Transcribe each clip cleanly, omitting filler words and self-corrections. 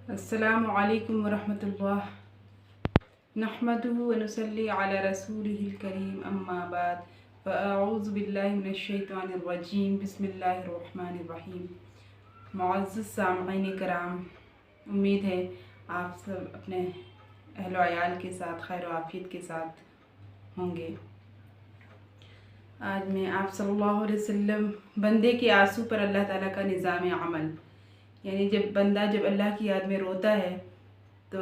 अस्सलामु अलैकुम वरहमतुल्लाह नहमदुहु व नुसल्ली अला रसूलिहिल करीम अम्मा बाद फ़अऊज़ु बिल्लाहि मिनश शैतानिर रजीम बिस्मिल्लाहिर रहमानिर रहीम। मुअज़्ज़ज़ सामईन कराम, उम्मीद है आप सब अपने अहल व अयाल के साथ खैर व आफियत के साथ होंगे। आज मैं आप सल्लल्लाहु अलैहि वसल्लम बंदे के आंसू पर अल्लाह ताला का निज़ाम अमल, यानी जब बंदा अल्लाह की याद में रोता है तो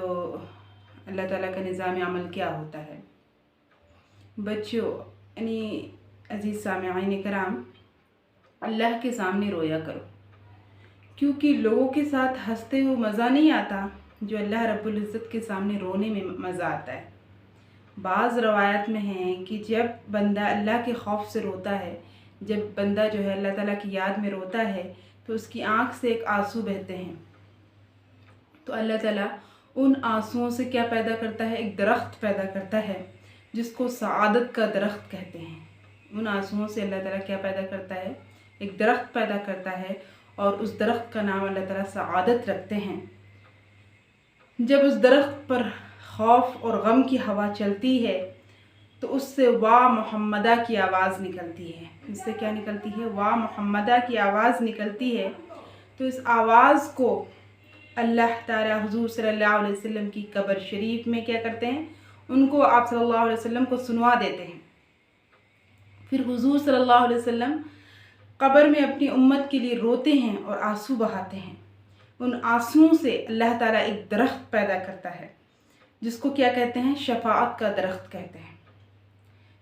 अल्लाह ताला का निज़ाम अमल क्या होता है। बच्चों यानी अज़ीज़ सामईन कराम, अल्लाह के सामने रोया करो, क्योंकि लोगों के साथ हंसते हुए मज़ा नहीं आता जो अल्लाह रब्बुल इज़्ज़त के सामने रोने में मज़ा आता है। बाज़ रवायत में है कि जब बंदा अल्लाह के खौफ से रोता है, जब बंदा अल्लाह ताला की याद में रोता है तो उसकी आँख से एक आंसू बहते हैं, तो अल्लाह ताला उन आंसुओं से क्या पैदा करता है, एक दरख्त पैदा करता है जिसको सआदत का दरख्त कहते हैं। उन आंसुओं से अल्लाह ताला क्या पैदा करता है, एक दरख्त पैदा करता है और उस दरख्त का नाम अल्लाह ताला सआदत रखते हैं। जब उस दरख्त पर खौफ और गम की हवा चलती है तो उससे वाह मोहम्मदा की आवाज़ निकलती है। इससे क्या निकलती है, वाह मोहम्मदा की आवाज़ निकलती है। तो इस आवाज़ को अल्लाह ताला हुजूर सल्लल्लाहु अलैहि वसल्लम की कब्र शरीफ में क्या करते हैं, उनको आप सल्लल्लाहु अलैहि वसल्लम को सुनवा देते हैं। फिर हुजूर सल्लल्लाहु अलैहि वसल्लम कब्र में अपनी उम्मत के लिए रोते हैं और आंसू बहाते हैं। उन आंसुओं से अल्लाह ताला एक दरख्त पैदा करता है जिसको क्या कहते हैं, शफाअत का दरख्त कहते हैं।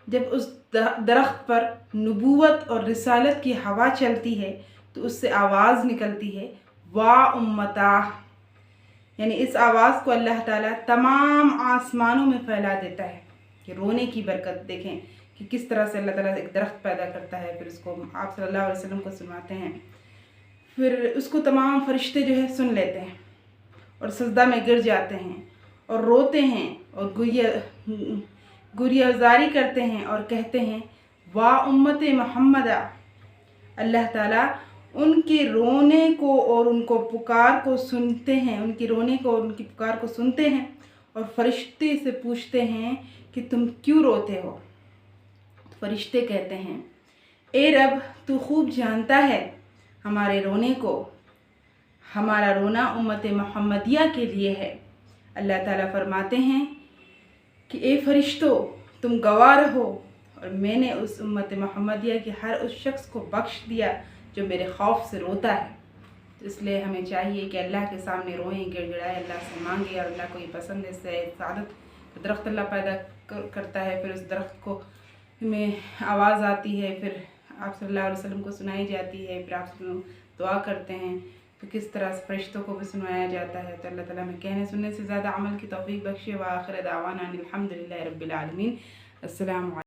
जब उस दरख्त पर नबूवत और रिसालत की हवा चलती है तो उससे आवाज़ निकलती है, वाह उम्मता, यानी इस आवाज़ को अल्लाह ताला तमाम आसमानों में फैला देता है। कि रोने की बरकत देखें कि किस तरह से अल्लाह ताला एक दरख्त पैदा करता है, फिर उसको आप सल्लल्लाहु अलैहि वसल्लम को सुनाते हैं, फिर उसको तमाम फरिश्ते सुन लेते हैं और सजदा में गिर जाते हैं और रोते हैं और गुरियाजारी करते हैं और कहते हैं, वाह उम्मत मोहम्मदा। अल्लाह ताला उनके रोने को और उनको पुकार को सुनते हैं, उनके रोने को और उनकी पुकार को सुनते हैं और फरिश्ते से पूछते हैं कि तुम क्यों रोते हो। तो फरिश्ते कहते हैं, ए रब, तू खूब जानता है हमारे रोने को, हमारा रोना उम्मत मोहम्मदिया के लिए है। अल्लाह ताला फरमाते हैं कि ए फरिश्तों, तुम गवाह रहो और मैंने उस उम्मत मोहम्मदिया के हर उस शख्स को बख्श दिया जो मेरे खौफ से रोता है। तो इसलिए हमें चाहिए कि अल्लाह के सामने रोएं, गिड़गिड़ाएं, अल्लाह से मांगे, और अल्लाह को ये पसंद है। इससे सादत का दरख्त अल्लाह पैदा करता है, फिर उस दरख्त को में आवाज़ आती है, फिर आप सल्लल्लाहु अलैहि वसल्लम को सुनाई जाती है, फिर आप दुआ करते हैं तो किस तरह से फरिश्तों को भी सुनाया जाता है। तो अल्लाह ताला हमें कहने सुनने से ज़्यादा अमल की तौफीक बख्शे। व आखिर दावाना अनिल हम्दुलिल्लाहि रब्बिल आलमीन। अस्सलामु अलैकुम।